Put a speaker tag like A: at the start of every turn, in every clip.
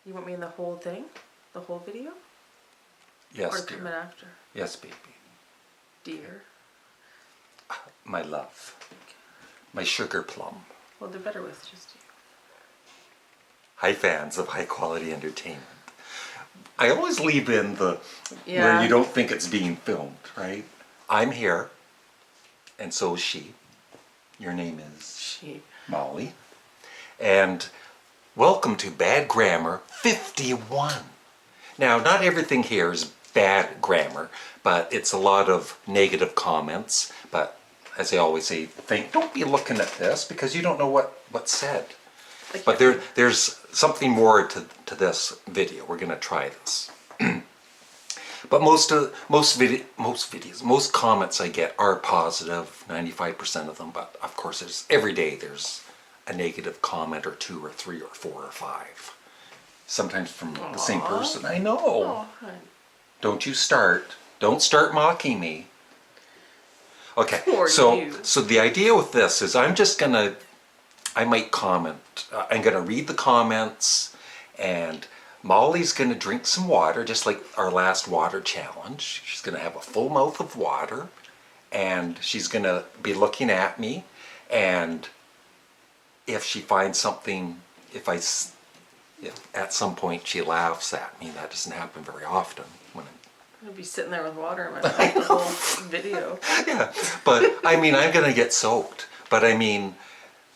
A: You want me in the whole thing? The whole video?
B: Yes,
A: or
B: dear.
A: come in after?
B: Yes, baby.
A: Dear.
B: My love. My sugar plum.
A: Well, they're better with just you.
B: Hi, fans of high quality entertainment. I always leave in the
A: Yeah.
B: where you don't think it's being filmed, right? I'm here, and so is she. Your name is
A: She.
B: Mollie. And welcome to Bad Grammar 51. Now, not everything here is bad grammar, but it's a lot of negative comments. But as I always say, don't be looking at this because you don't know what's said. But there's something more to this video. We're going to try this. But most comments I get are positive, 95% of them. But of course, every day there's a negative comment or 2 or 3 or 4 or 5. Sometimes from the same person. I know.
A: Oh, honey.
B: Don't you start. Don't start mocking me. Okay.
A: Poor you.
B: So the idea with this is I might comment. I'm gonna read the comments, and Mollie's gonna drink some water, just like our last water challenge. She's gonna have a full mouth of water, and she's gonna be looking at me, and if she finds something, if at some point she laughs at me, that doesn't happen very often. When
A: I'm gonna be sitting there with water in my mouth the whole video.
B: yeah, but I mean, I'm gonna get soaked. But I mean,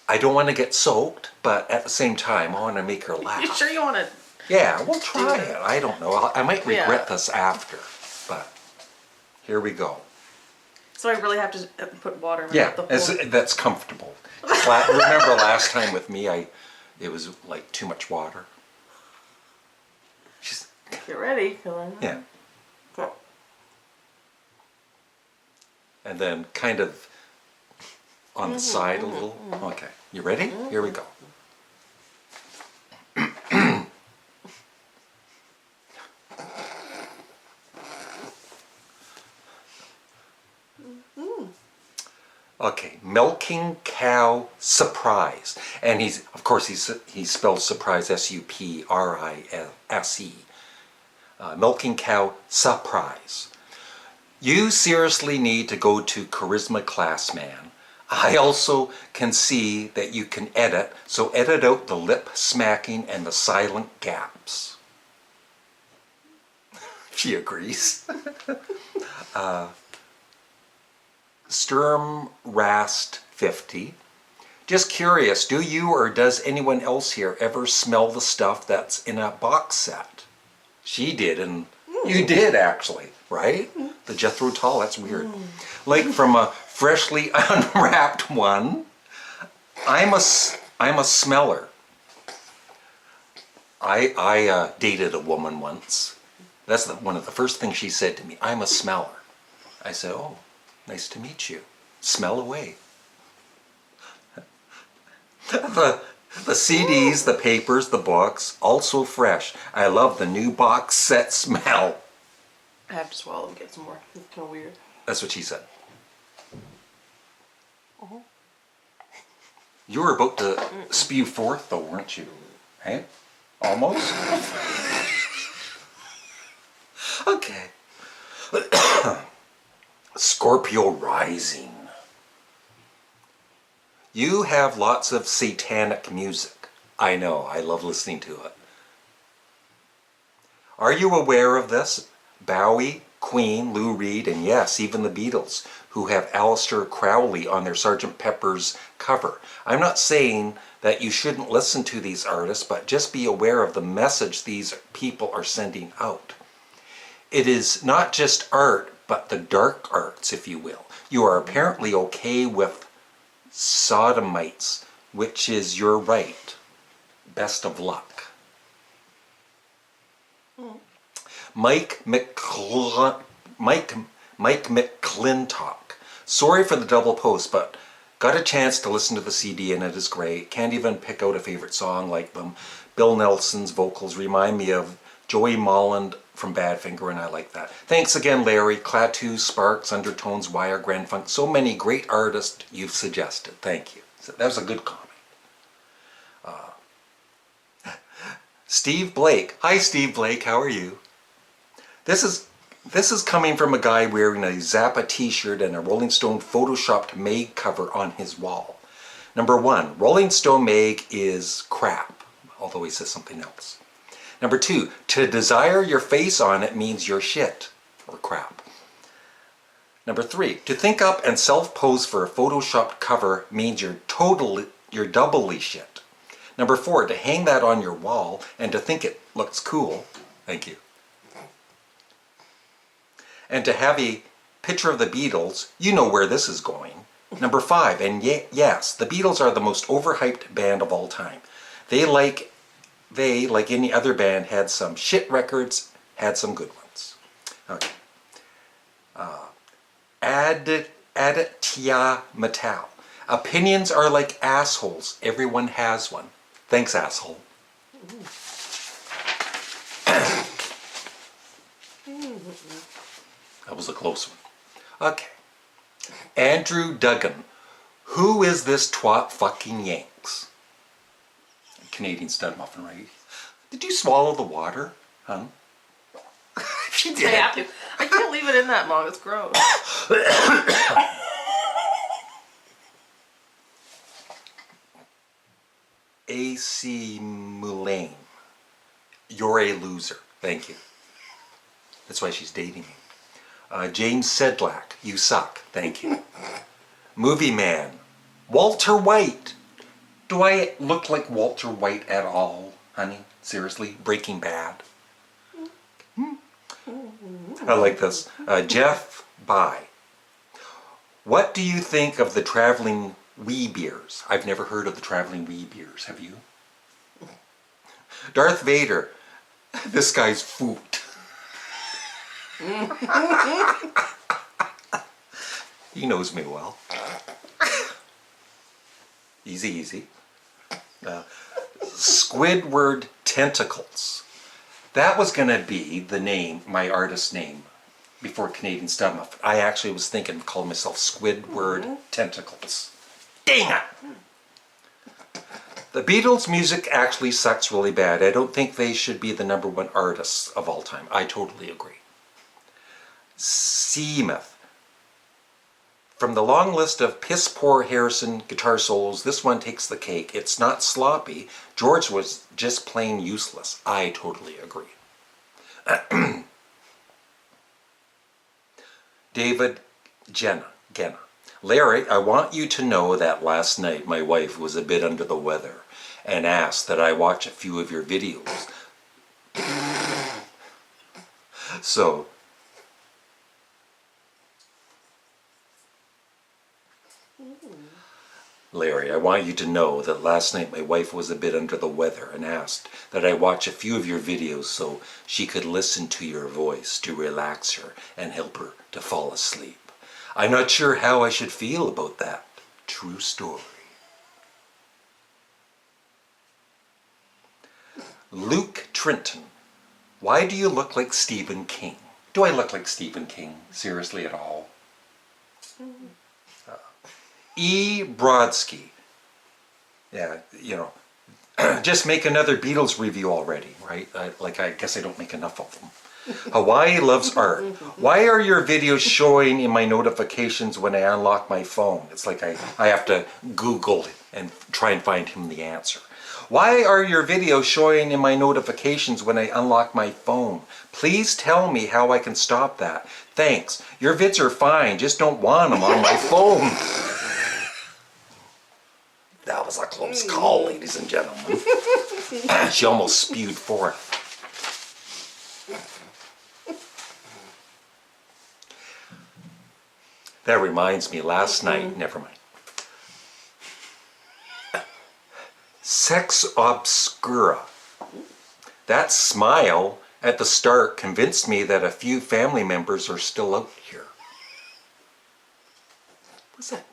B: I don't want to get soaked, but at the same time, I want to make her laugh.
A: You sure you want to?
B: Yeah, we'll try it. I don't know. I might regret this after, but here we go.
A: So I really have to put water in my
B: Yeah,
A: mouth
B: that's comfortable. Remember last time with me, it was like too much water.
A: Get ready.
B: Yeah.
A: Go.
B: And then kind of on the side a little. Okay, you ready? Here we go. Okay, milking cow surprise, and of course he spells surprise S-U-P-R-I-S-E. Milking cow surprise. You seriously need to go to charisma class, man. I also can see that you can edit, so edit out the lip smacking and the silent gaps. She agrees. Sturmrast50. Just curious, do you or does anyone else here ever smell the stuff that's in a box set? She did, and you did actually, right? The Jethro Tull, that's weird. Like from a freshly unwrapped one. I'm a smeller. I dated a woman once. That's one of the first things she said to me. I'm a smeller. I said, oh, nice to meet you. Smell away. The CDs, the papers, the books, also fresh. I love the new box set smell.
A: I have to swallow and get some more. It's kind of weird.
B: That's what she said. You were about to spew forth though, weren't you? Hey? Almost? Okay. Scorpio rising. You have lots of satanic music. I know, I love listening to it. Are you aware of this? Bowie, Queen, Lou Reed, and yes, even the Beatles, who have Aleister Crowley on their Sgt. Pepper's cover. I'm not saying that you shouldn't listen to these artists, but just be aware of the message these people are sending out. It is not just art, but the dark arts, if you will. You are apparently okay with sodomites, which is your right. Best of luck. Mike McClintock. Sorry for the double post, but got a chance to listen to the CD and it is great. Can't even pick out a favorite song like them. Bill Nelson's vocals remind me of Joey Molland from Badfinger, and I like that. Thanks again, Larry. Klaatu, Sparks, Undertones, Wire, Grand Funk. So many great artists you've suggested. Thank you. So that was a good comment. Steve Blake. Hi, Steve Blake. How are you? This is coming from a guy wearing a Zappa t-shirt and a Rolling Stone photoshopped Meg cover on his wall. Number 1, Rolling Stone Meg is crap, although he says something else. Number 2, to desire your face on it means you're shit or crap. Number 3, to think up and self-pose for a photoshopped cover means you're doubly shit. Number 4, to hang that on your wall and to think it looks cool. Thank you. And to have a picture of the Beatles, you know where this is going. Number 5, and yes, the Beatles are the most overhyped band of all time. They, like any other band, had some shit records, had some good ones. Okay. Aditya Matal. Opinions are like assholes. Everyone has one. Thanks, asshole. That was a close one. Okay. Andrew Duggan. Who is this twat fucking Yanks? Canadian Studmuffin, right? Did you swallow the water, huh? She did.
A: I have to. I can't leave it in that long. It's gross.
B: A.C. Mulane. You're a loser. Thank you. That's why she's dating me. James Sedlak. You suck. Thank you. Movie Man. Walter White. Do I look like Walter White at all, honey? Seriously? Breaking Bad. I like this. Jeff By. What do you think of the traveling wee beers? I've never heard of the traveling wee beers. Have you? Darth Vader. This guy's foot. He knows me well. Easy, easy. Squidward Tentacles. That was going to be the name, my artist name, before Canadian Studmuffin. I actually was thinking of calling myself Squidward Tentacles. Dang it! The Beatles' music actually sucks really bad. I don't think they should be the #1 artists of all time. I totally agree. Seamuth. From the long list of piss-poor Harrison guitar solos, this one takes the cake. It's not sloppy. George was just plain useless. I totally agree. David Genna. Larry, I want you to know that last night my wife was a bit under the weather and asked that I watch a few of your videos. So, Larry, I want you to know that last night my wife was a bit under the weather and asked that I watch a few of your videos so she could listen to your voice to relax her and help her to fall asleep. I'm not sure how I should feel about that. True story. Luke Trenton. Why do you look like Stephen King? Do I look like Stephen King? Seriously at all? E. Brodsky. Yeah, you know, just make another Beatles review already, right? I guess I don't make enough of them. Hawaii loves art. Why are your videos showing in my notifications when I unlock my phone? It's like I have to Google and try and find him the answer. Why are your videos showing in my notifications when I unlock my phone? Please tell me how I can stop that. Thanks. Your vids are fine, just don't want them on my phone. That was a close call, ladies and gentlemen. She almost spewed forth. That reminds me, last night, never mind. Sex Obscura. That smile at the start convinced me that a few family members are still out here. What's that?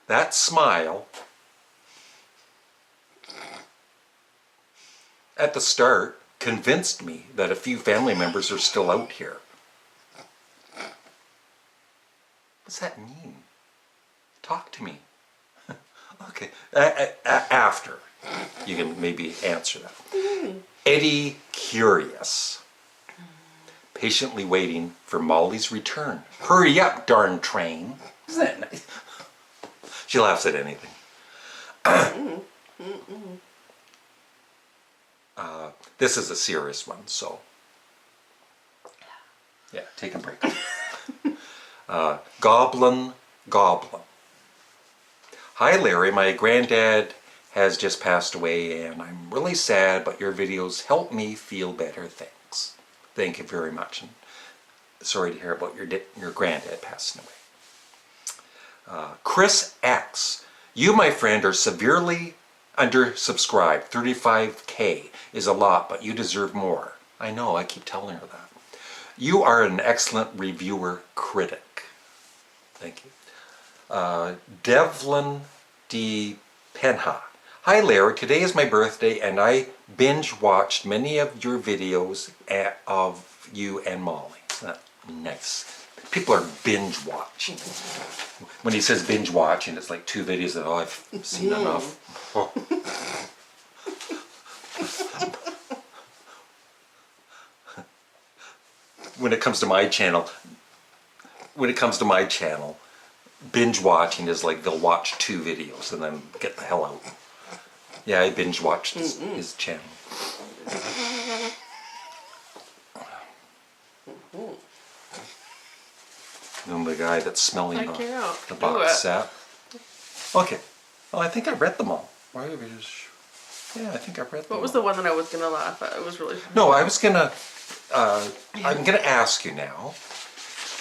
B: That smile at the start convinced me that a few family members are still out here. What's that mean? Talk to me. Okay. After. You can maybe answer that. Eddie Curious. Patiently waiting for Mollie's return. Hurry up, darn train. Isn't that nice? She laughs at anything. This is a serious one, so yeah, take a break. Goblin. Hi Larry, my granddad has just passed away and I'm really sad, but your videos help me feel better. Thanks. Thank you very much. And sorry to hear about your granddad passing away. Chris X. You, my friend, are severely undersubscribed. 35K is a lot, but you deserve more. I know, I keep telling her that. You are an excellent reviewer critic. Thank you. Devlin D. Penha. Hi Larry, today is my birthday and I binge watched many of your videos of you and Mollie. Nice. People are binge watching. When he says binge watching, it's like 2 videos that, oh, I've seen enough. Oh. When it comes to my channel, binge watching is like they'll watch 2 videos and then get the hell out. Yeah, I binge watched his channel. And the guy that's smelling the box set. Okay. Well, I think I read them all. Yeah, I think I read them all.
A: What was the one that I was gonna laugh at? It was really funny.
B: No, I was gonna. I'm gonna ask you now.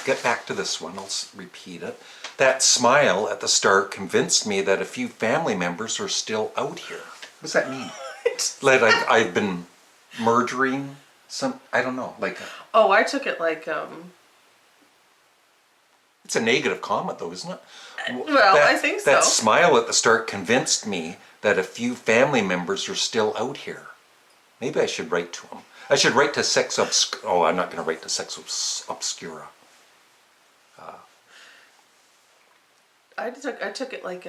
B: Get back to this one. I'll repeat it. That smile at the start convinced me that a few family members are still out here. What does that mean? Like I've been murdering some. I don't know. Like.
A: Oh, I took it like.
B: It's a negative comment, though, isn't it?
A: Well, I think so.
B: That smile at the start convinced me that a few family members are still out here. Maybe I should write to them. I should write to Sex Obscura. Oh, I'm not going to write to Sex Obscura.
A: I took it like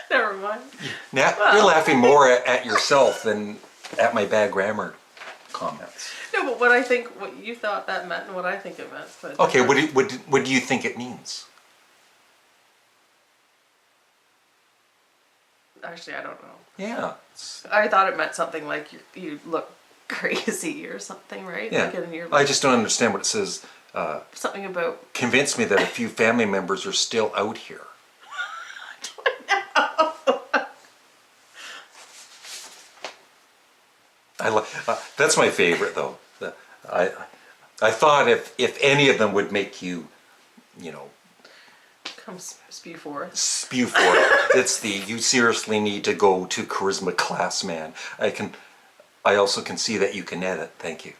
A: Never mind.
B: Now you're laughing more at yourself than at my bad grammar comments.
A: No, but what you thought that meant and what I think it meant. But
B: okay, what do you think it means?
A: Actually, I don't know.
B: Yeah.
A: I thought it meant something like you look crazy or something, right?
B: Yeah.
A: Like in your
B: I just don't understand what it says.
A: Something about.
B: Convinced me that a few family members are still out here. That's my favorite though. I thought if any of them would make you,
A: Come spew forth.
B: Spew forth. It's the you seriously need to go to charisma class, man. I also can see that you can edit. Thank you.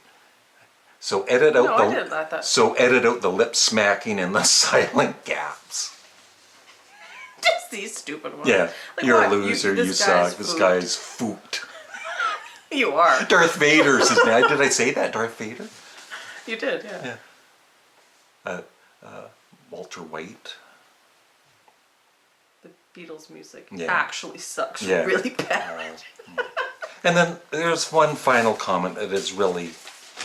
B: So edit out the lip smacking and the silent gaps.
A: Just these stupid ones.
B: Yeah,
A: like,
B: you're
A: what?
B: a loser. You suck. This guy's foot.
A: You are.
B: Darth Vader's his name. Did I say that? Darth Vader?
A: You did, yeah.
B: Walter White.
A: The Beatles music actually sucks really bad.
B: And then there's one final comment that is really,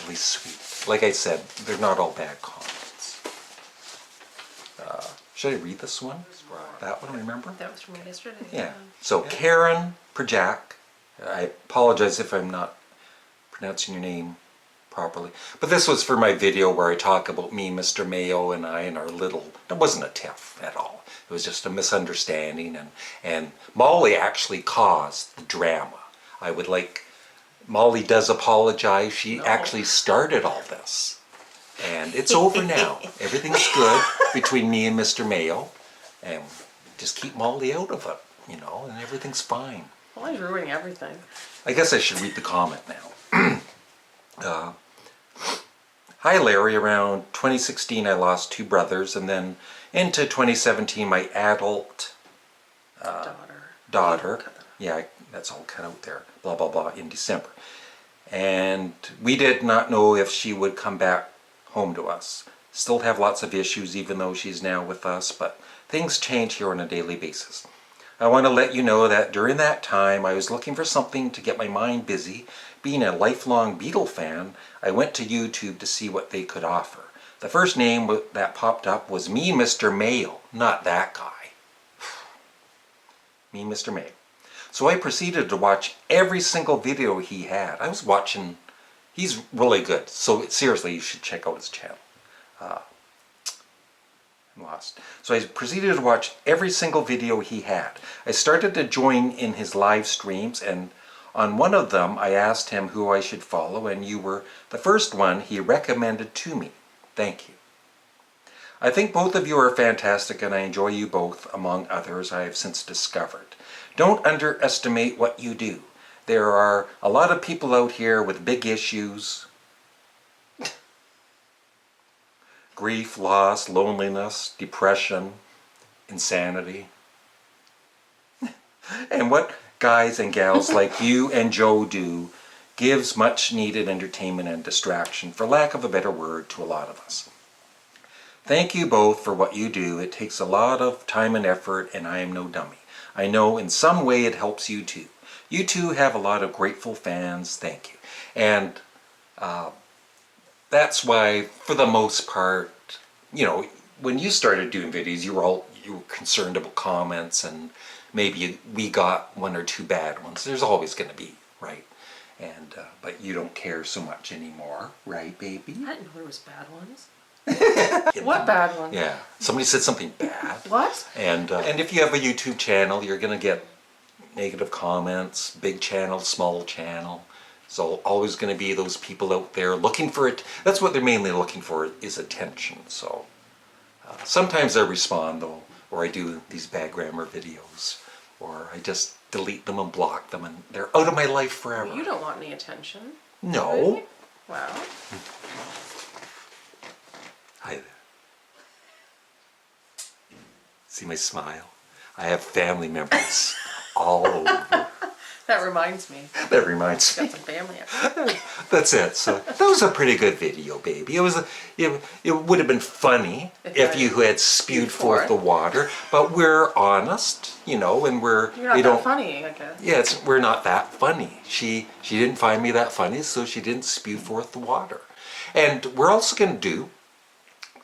B: really sweet. Like I said, they're not all bad comments. Should I read this one? That one, remember?
A: That was from yesterday.
B: Yeah. So Karen Projak. I apologize if I'm not pronouncing your name properly. But this was for my video where I talk about me, Mr. Mael, and I and our little... It wasn't a tiff at all. It was just a misunderstanding. And Mollie actually caused the drama. Mollie does apologize. She actually started all this. And it's over now. Everything's good between me and Mr. Mael. And just keep Mollie out of it, and everything's fine.
A: Well, he's ruining everything.
B: I guess I should read the comment now. Hi Larry, around 2016 I lost 2 brothers, and then into 2017 my adult daughter. Yeah, that's all cut out there. Blah blah blah in December. and we did not know if she would come back home to us. Still have lots of issues even though she's now with us, but things change here on a daily basis. I want to let you know that during that time I was looking for something to get my mind busy. Being a lifelong Beatle fan, I went to YouTube to see what they could offer. The first name that popped up was Mean Mr. Mael, not that guy. Mean Mr. Mael. So I proceeded to watch every single video he had. I was watching, he's really good. So seriously, you should check out his channel. I'm lost. So I proceeded to watch every single video he had. I started to join in his live streams, and on one of them I asked him who I should follow, and you were the first one he recommended to me. Thank you. I think both of you are fantastic, and I enjoy you both, among others I have since discovered. Don't underestimate what you do. There are a lot of people out here with big issues. Grief, loss, loneliness, depression, insanity. And what guys and gals like you and Joe do gives much needed entertainment and distraction, for lack of a better word, to a lot of us. Thank you both for what you do. It takes a lot of time and effort, and I am no dummy. I know in some way it helps you too. You two have a lot of grateful fans. Thank you. And that's why, for the most part, you know, when you started doing videos, you were concerned about comments, and maybe we got one or two bad ones. There's always going to be, right? And but you don't care so much anymore, right, baby?
A: I didn't know there was bad ones. What bad ones?
B: Yeah, somebody said something bad.
A: What?
B: And if you have a YouTube channel, you're going to get negative comments, big channel, small channel. So always going to be those people out there looking for it. That's what they're mainly looking for, is attention. So sometimes I respond though, or I do these bad grammar videos, or I just delete them and block them, and they're out of my life forever.
A: Well, you don't want any attention.
B: No.
A: Really? Wow.
B: Hi there. See my smile? I have family members all over.
A: That reminds me.
B: That reminds me.
A: Got some family up.
B: That's it. So that was a pretty good video, baby. It would have been funny if you had spewed forth the water, but we're honest, you know, and
A: You're not that funny, I guess.
B: Yeah, we're not that funny. She didn't find me that funny, so she didn't spew forth the water. And we're also going to do,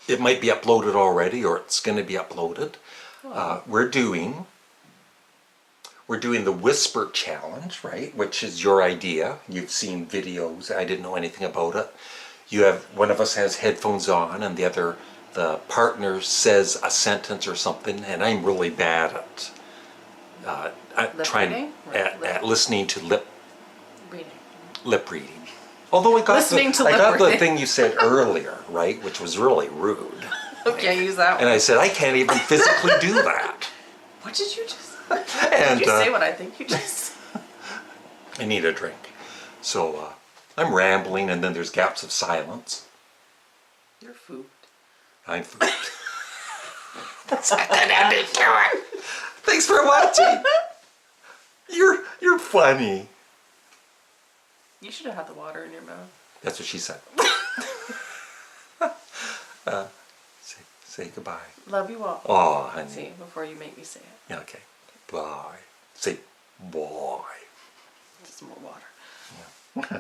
B: it might be uploaded already, or it's going to be uploaded. We're doing the Whisper Challenge, right? Which is your idea. You've seen videos. I didn't know anything about it. You have, one of us has headphones on, and the partner says a sentence or something, and I'm really bad at listening to lip reading. Although I got the thing you said earlier, right, which was really rude.
A: Okay, use that one.
B: And I said, I can't even physically do that.
A: What did you just
B: And,
A: did you say what I think you just
B: I need a drink. So I'm rambling, and then there's gaps of silence.
A: You're food.
B: I'm food. That's not good ending to it. Thanks for watching. You're funny.
A: You should have had the water in your mouth.
B: That's what she said. Say goodbye.
A: Love you all.
B: Oh, honey.
A: See, before you make me say it.
B: Yeah, okay. Bye. Say bye.
A: Just some more water.
B: Yeah.